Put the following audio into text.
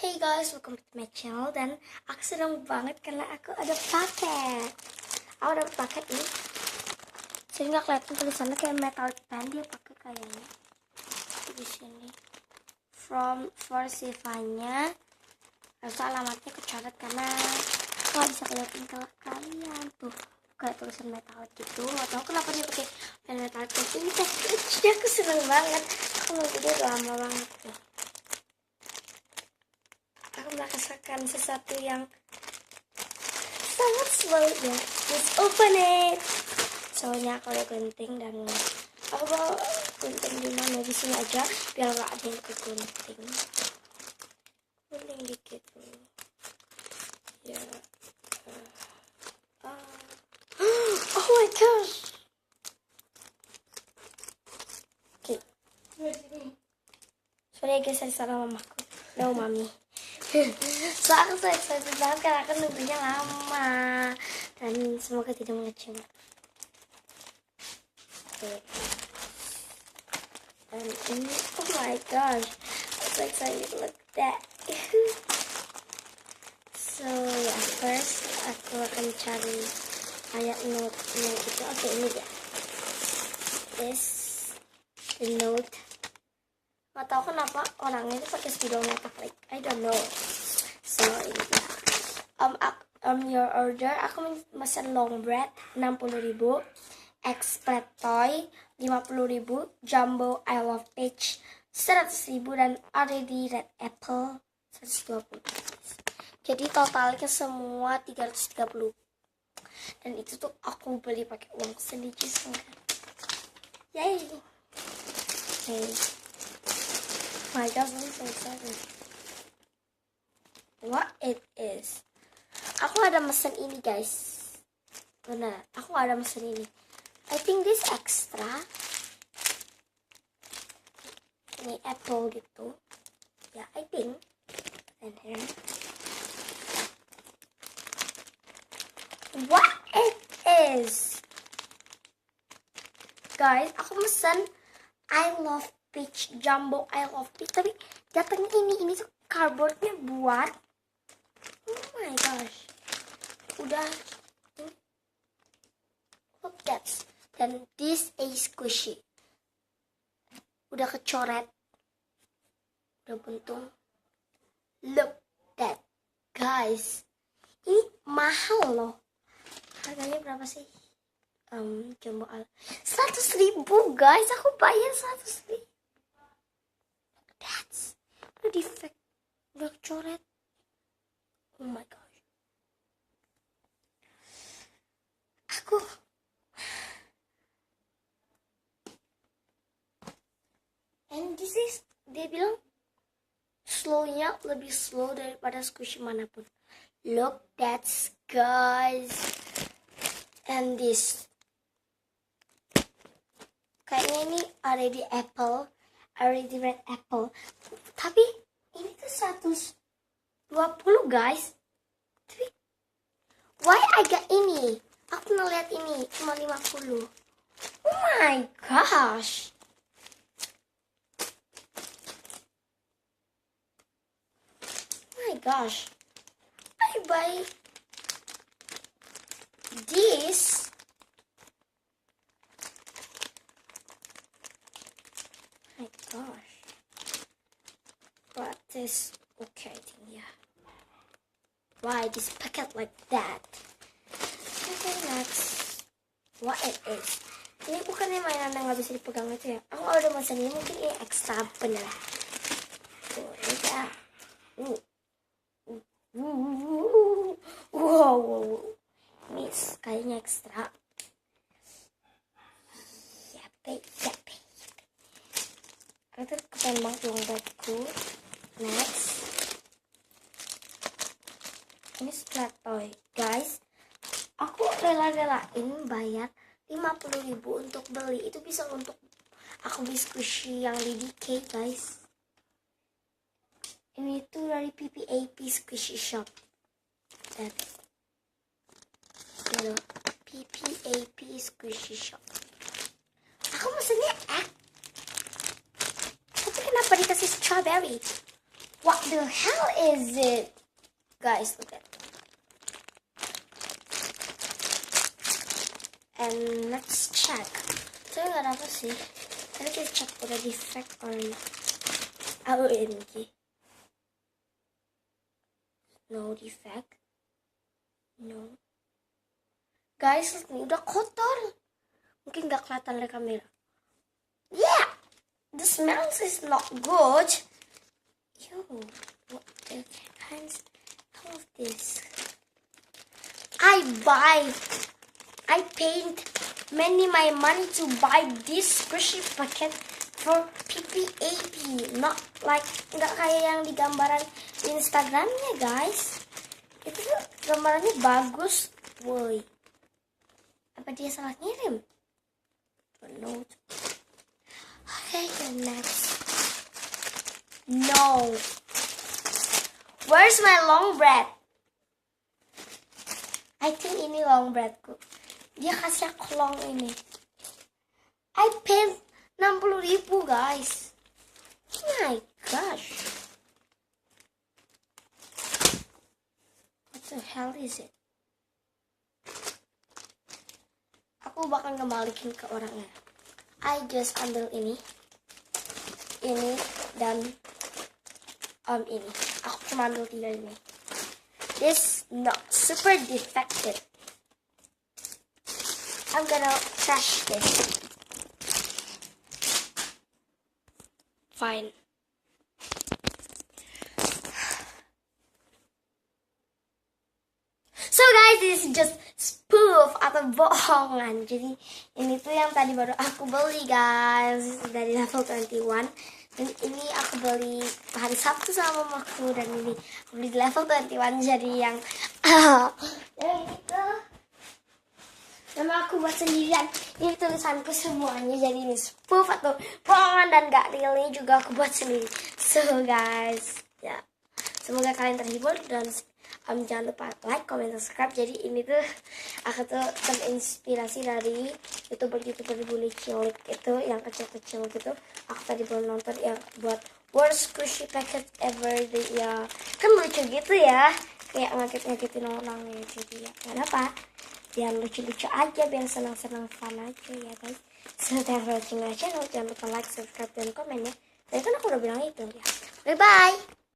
Hey guys, welcome to my channel. Dan aku senang banget karena aku ada paket. Aku ada paket ini. Saya nggak kelihatan tulisannya kayak metallic pen, dia pakai kayaknya di sini. For Sivanya. Harus alamatnya kecoret karena nggak bisa kelihatan ke kalian tuh. Kayak tulisan metallic gitu. Nggak tahu kenapa dia pakai pen metallic pen ini. Jadi aku senang banget. Aku nunggu dia udah lama banget tuh. Aku merasakan sesuatu yang sangat sebaliknya. Let's open it. Soalnya aku ada gunting dan aku bawa gunting di mana, di sini aja biar nggak ada yang kegunting. Gunting dikit tuh. Ya. Oh my gosh. Oke. Sorry guys, saya salah mamaku. No mami. So aku so excited banget karena aku nunggunya lama dan semoga tidak mengecewakan. Okay. Dan ini, oh my gosh, I'm so excited, look at that. So yeah, first aku akan cari kayak note-nya gitu. Oke, ini dia. This the note. Nggak tahu kenapa orangnya itu pakai speedometer, like I don't know. So ini dia. Your order, aku mesen long bread 60.000, expat toy 50.000, jumbo I love peach 100.000 dan already red apple 120. Jadi totalnya semua 330. Dan itu tuh aku beli pakai uang sedikit banget. Yay. Okay. My gosh, I'm so excited. What it is? Aku ada mesen ini guys. Benar, aku ada mesen ini. I think this extra. Ini apple gitu. Ya, yeah, I think. And here. What it is? Guys, aku mesen I love peach jumbo I love peach, tapi datangnya ini tuh cardboardnya buat, oh my gosh, udah ini. Look that, dan this is squishy, udah kecoret, udah buntung. Look that guys, ini mahal loh. Harganya berapa sih? Jumbo 100.000 guys, aku bayar 100.000. That's udah defect, udah coret. Oh my gosh. Aku and this is, dia bilang slownya lebih slow daripada squishy manapun. Look that's guys. And this kayaknya ini already apple, already red apple. Tapi ini tuh 120 guys. Tapi why I got ini? Aku ngeliat ini cuma 50. Oh my gosh. Oh my gosh. I buy this. My gosh. But this okay, I think, yeah. Why this packet like that? Okay, next. What it is? Ini bukannya mainan yang nggak bisa dipegang itu ya? Aku udah mesen ini, mungkin ini ekstra bener. Tuh, ini ya. Wow. Ini kayaknya ekstra. Yape. Aku tuh kepengen banget uang buatku. Next. Ini splat toy. Guys, aku rela-relain bayar 50.000 untuk beli. Itu bisa untuk aku beli squishy yang di DK guys. Ini tuh dari PPAP Squishy Shop. Dan PPAP Squishy Shop. Aku mesennya egg. Tapi kenapa dikasih strawberry? What the hell is it? Guys, look at it. And let's check. Saya nggak ada apa sih. Tapi kita cek udah defect or not. OMG. No defect. No. Guys, ini udah kotor. Mungkin nggak kelihatan dari kamera. Yeah, the smell is not good. Yo, what the kinds of this? I paid my money to buy this squishy packet for PPAP, not like nggak kayak yang di gambaran di Instagramnya, guys. Itu gambarannya bagus, woi. Apa dia salah ngirim? Don't know. Okay, the next. No. Where's my long bread? I think ini long breadku. Dia kasih aku long ini. I paid 60.000, guys. Oh my gosh. What the hell is it? Aku bakal kembaliin ke orangnya. I just ambil ini, dan ini. Aku cuma ambil 3 ini. This not super defective. I'm gonna trash this. Fine. So guys, this is just spoof atau bohongan. Jadi ini tuh yang tadi baru aku beli, guys, dari level 21. Dan ini aku beli hari Sabtu sama mamaku. Dan ini aku beli di level 21. Jadi yang itu nama aku buat sendirian. Ini tulisanku semuanya. Jadi ini spoof atau bohongan dan gak really juga aku buat sendiri. So guys, ya, semoga kalian terhibur dan jangan lupa like, comment, subscribe. Jadi ini tuh aku tuh terinspirasi dari youtuber bully cilik itu yang kecil-kecil gitu. Aku tadi baru nonton yang buat worst squishy packet ever. Ya kan lucu gitu ya, kayak ngagetin orang ya. Jadi ya gak apa, biar lucu-lucu aja, biar senang-senang fun aja ya guys. So thanks for watching my channel. Jangan lupa like, subscribe, dan komen ya. Tadi kan aku udah bilang itu ya. Bye bye.